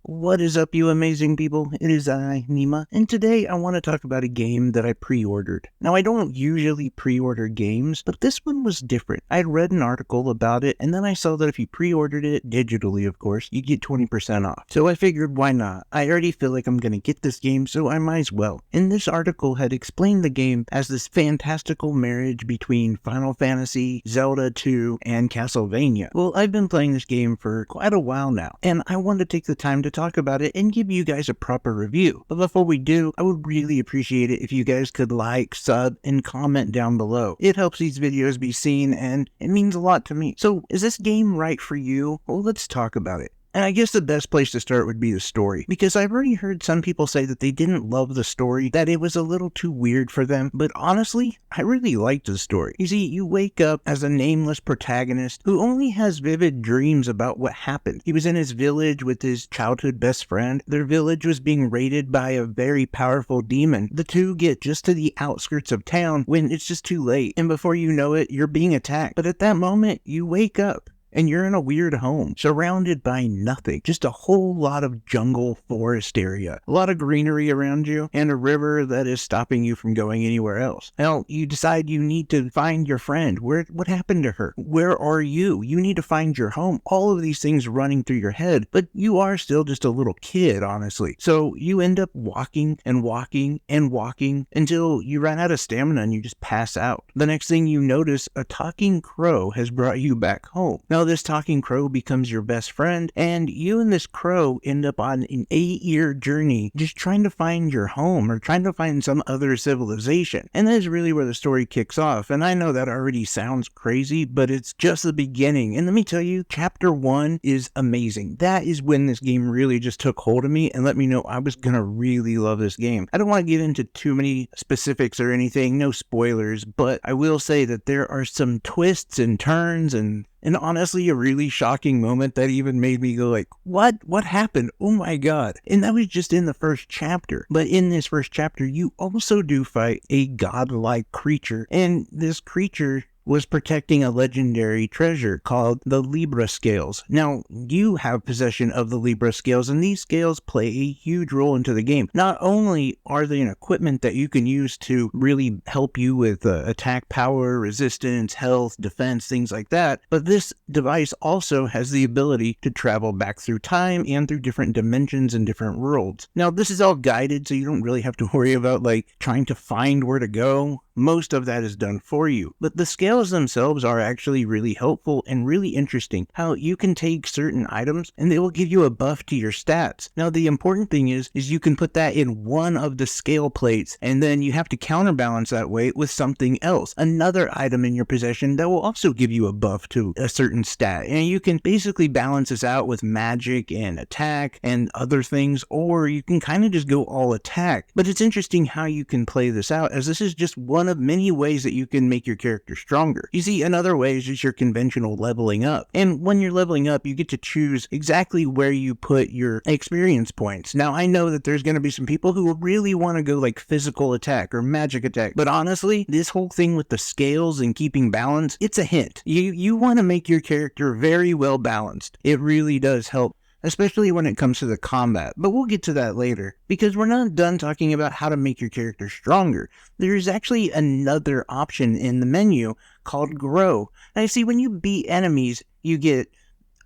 What is up, you amazing people? It is I, Nima, and today I want to talk about a game that I pre-ordered. Now, I don't usually pre-order games, but this one was different. I had read an article about it, and then I saw that if you pre-ordered it, digitally of course, you get 20% off. So I figured, why not? I already feel like I'm going to get this game, so I might as well. And this article had explained the game as this fantastical marriage between Final Fantasy, Zelda 2, and Castlevania. Well, I've been playing this game for quite a while now, and I wanted to take the time to talk about it and give you guys a proper review. But before we do, I would really appreciate it if you guys could like, sub, and comment down below. It helps these videos be seen and it means a lot to me. So, is this game right for you? Well, let's talk about it. And I guess the best place to start would be the story, because I've already heard some people say that they didn't love the story, that it was a little too weird for them, but honestly, I really liked the story. You see, you wake up as a nameless protagonist who only has vivid dreams about what happened. He was in his village with his childhood best friend. Their village was being raided by a very powerful demon. The two get just to the outskirts of town when it's just too late, and before you know it, you're being attacked. But at that moment, you wake up. And you're in a weird home, surrounded by nothing, just a whole lot of jungle forest area, a lot of greenery around you, and a river that is stopping you from going anywhere else. Now, you decide you need to find your friend. What happened to her? Where are you? You need to find your home. All of these things running through your head, but you are still just a little kid, honestly. So you end up walking and walking and walking until you run out of stamina and you just pass out. The next thing you notice, a talking crow has brought you back home. Now, this talking crow becomes your best friend, and you and this crow end up on an 8-year journey just trying to find your home or trying to find some other civilization. And that is really where the story kicks off. And I know that already sounds crazy, but it's just the beginning. And let me tell you, chapter 1 is amazing. That is when this game really just took hold of me and let me know I was gonna really love this game. I don't want to get into too many specifics or anything, no spoilers, but I will say that there are some twists and turns and honestly, a really shocking moment that even made me go like, what? What happened? Oh my god. And that was just in the first chapter. But in this first chapter, you also do fight a godlike creature. And this creature was protecting a legendary treasure called the Libra scales. Now, you have possession of the Libra scales, and these scales play a huge role into the game. Not only are they an equipment that you can use to really help you with attack power, resistance, health, defense, things like that, but this device also has the ability to travel back through time and through different dimensions and different worlds. Now, this is all guided, so you don't really have to worry about trying to find where to go. Most of that is done for you, but the scales themselves are actually really helpful and really interesting. How you can take certain items and they will give you a buff to your stats. Now, the important thing is you can put that in one of the scale plates, and then you have to counterbalance that weight with something else, another item in your possession that will also give you a buff to a certain stat. And you can basically balance this out with magic and attack and other things, or you can kind of just go all attack. But it's interesting how you can play this out, as this is just one of many ways that you can make your character stronger. You see, another way is just your conventional leveling up. And when you're leveling up, you get to choose exactly where you put your experience points. Now, I know that there's going to be some people who really want to go like physical attack or magic attack, but honestly, this whole thing with the scales and keeping balance, it's a hint. You want to make your character very well balanced. It really does help, especially when it comes to the combat, but we'll get to that later, because we're not done talking about how to make your character stronger. There's actually another option in the menu called Grow. Now, you see, when you beat enemies, you get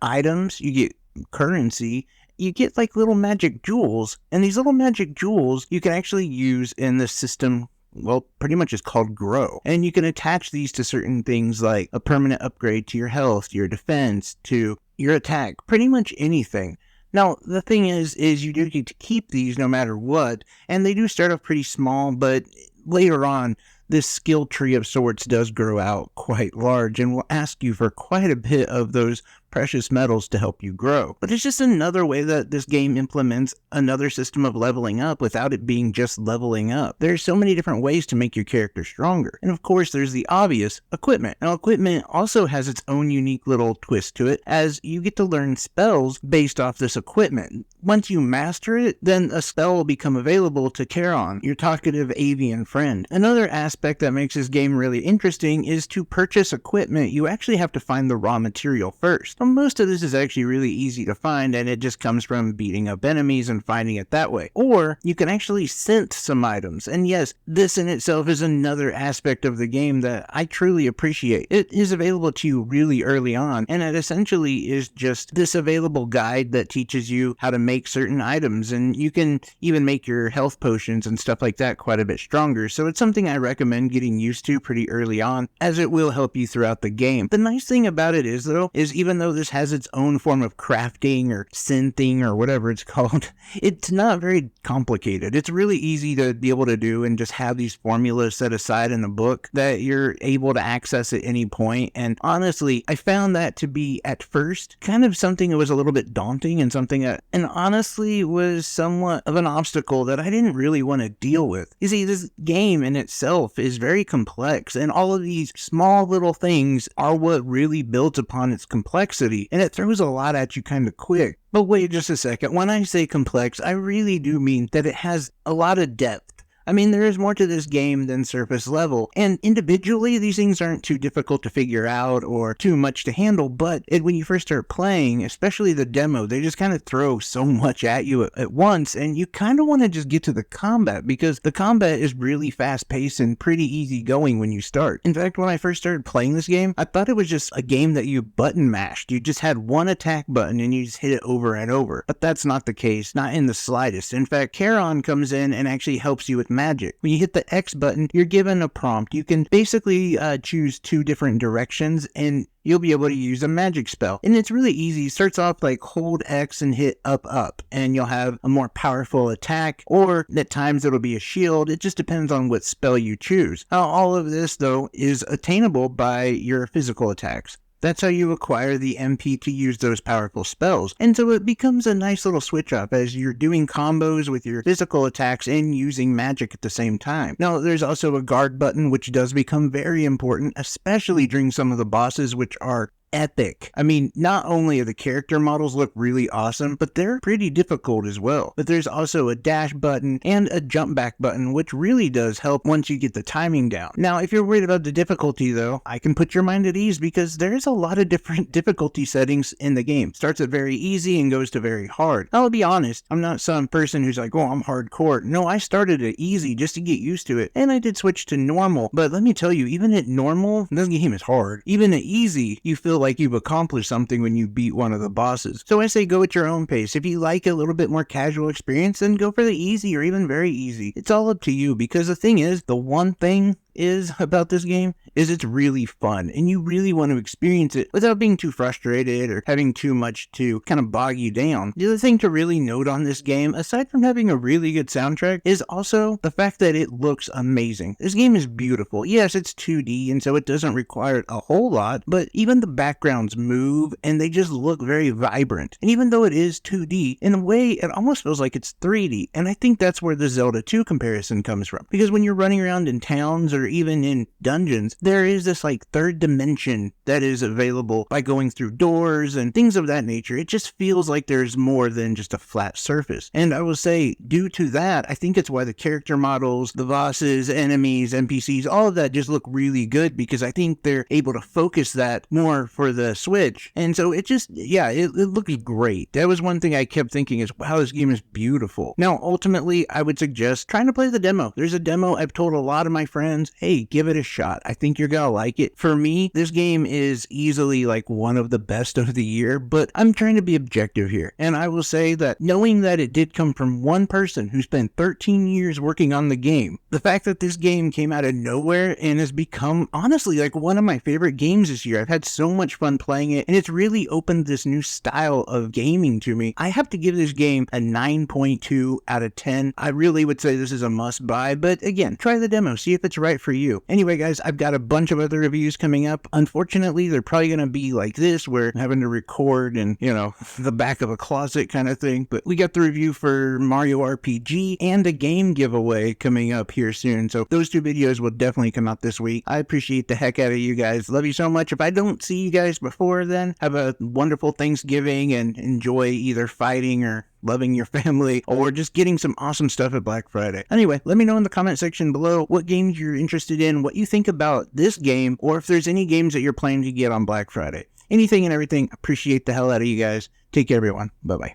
items, you get currency, you get like little magic jewels, and these little magic jewels you can actually use in the system. Well, pretty much it's called Grow. And you can attach these to certain things like a permanent upgrade to your health, to your defense, to your attack, pretty much anything. Now, the thing is you do get to keep these no matter what, and they do start off pretty small, but later on, this skill tree of sorts does grow out quite large and will ask you for quite a bit of those precious metals to help you grow. But it's just another way that this game implements another system of leveling up without it being just leveling up. There's so many different ways to make your character stronger. And of course, there's the obvious equipment. Now, equipment also has its own unique little twist to it, as you get to learn spells based off this equipment. Once you master it, then a spell will become available to Charon, your talkative avian friend. Another aspect that makes this game really interesting is to purchase equipment, you actually have to find the raw material first. most of this is actually really easy to find, and it just comes from beating up enemies and finding it that way. Or you can actually synth some items, and yes, this in itself is another aspect of the game that I truly appreciate. It is available to you really early on, and it essentially is just this available guide that teaches you how to make certain items, and you can even make your health potions and stuff like that quite a bit stronger. So it's something I recommend getting used to pretty early on, as it will help you throughout the game. The nice thing about it is, though, is even though this has its own form of crafting or synthing or whatever it's called, it's not very complicated. It's really easy to be able to do and just have these formulas set aside in the book that you're able to access at any point. And honestly, I found that to be, at first, kind of something that was a little bit daunting and something that, and honestly, was somewhat of an obstacle that I didn't really want to deal with. You see, this game in itself is very complex, and all of these small little things are what really builds upon its complexity, and it throws a lot at you kind of quick. But wait just a second, when I say complex, I really do mean that it has a lot of depth. I mean, there is more to this game than surface level, and individually, these things aren't too difficult to figure out or too much to handle, but when you first start playing, especially the demo, they just kind of throw so much at you at once, and you kind of want to just get to the combat, because the combat is really fast-paced and pretty easy going when you start. In fact, when I first started playing this game, I thought it was just a game that you button mashed. You just had one attack button and you just hit it over and over, but that's not the case, not in the slightest. In fact, Charon comes in and actually helps you with magic. When you hit the X button, you're given a prompt. You can basically choose two different directions, and you'll be able to use a magic spell. And it's really easy. It starts off like hold X and hit up, and you'll have a more powerful attack, or at times it'll be a shield. It just depends on what spell you choose. Now, all of this, though, is attainable by your physical attacks. That's how you acquire the MP to use those powerful spells. And so it becomes a nice little switch up as you're doing combos with your physical attacks and using magic at the same time. Now, there's also a guard button, which does become very important, especially during some of the bosses, which are epic. I mean, not only are the character models look really awesome, but they're pretty difficult as well. But there's also a dash button and a jump back button, which really does help once you get the timing down. Now, if you're worried about the difficulty, though, I can put your mind at ease, because there's a lot of different difficulty settings in the game. Starts at very easy and goes to very hard. I'll be honest, I'm not some person who's like, oh, I'm hardcore. No, I started at easy just to get used to it, and I did switch to normal. But let me tell you, even at normal, this game is hard. Even at easy, you feel like you've accomplished something when you beat one of the bosses. So I say go at your own pace. If you like a little bit more casual experience, then go for the easy or even very easy. It's all up to you, because the thing is, the one thing is about this game is it's really fun, and you really want to experience it without being too frustrated or having too much to kind of bog you down. The other thing to really note on this game, aside from having a really good soundtrack, is also the fact that it looks amazing. This game is beautiful. Yes, it's 2D, and so it doesn't require a whole lot, but even the backgrounds move and they just look very vibrant. And even though it is 2D, in a way it almost feels like it's 3D, and I think that's where the Zelda 2 comparison comes from, because when you're running around in towns or even in dungeons, there is this like third dimension that is available by going through doors and things of that nature. It just feels like there's more than just a flat surface. And I will say, due to that, I think it's why the character models, the bosses, enemies, NPCs, all of that just look really good, because I think they're able to focus that more for the Switch. And so it just, yeah, it looks great. That was one thing I kept thinking is, wow, this game is beautiful. Now, ultimately, I would suggest trying to play the demo. There's a demo. I've told a lot of my friends, hey, give it a shot. I think you're gonna like it. For me, this game is easily like one of the best of the year, but I'm trying to be objective here. And I will say that knowing that it did come from one person who spent 13 years working on the game, the fact that this game came out of nowhere and has become, honestly, like one of my favorite games this year. I've had so much fun playing it, and it's really opened this new style of gaming to me. I have to give this game a 9.2 out of 10. I really would say this is a must buy, but again, try the demo, see if it's right for you. Anyway, guys, I've got a bunch of other reviews coming up. Unfortunately, they're probably going to be like this, where I'm having to record in, the back of a closet kind of thing. But we got the review for Mario RPG and a game giveaway coming up here soon. So those two videos will definitely come out this week. I appreciate the heck out of you guys. Love you so much. If I don't see you guys before then, have a wonderful Thanksgiving and enjoy either fighting or loving your family, or just getting some awesome stuff at Black Friday. Anyway, let me know in the comment section below what games you're interested in, what you think about this game, or if there's any games that you're planning to get on Black Friday. anything and everything. Appreciate the hell out of you guys. Take care, everyone. Bye-bye.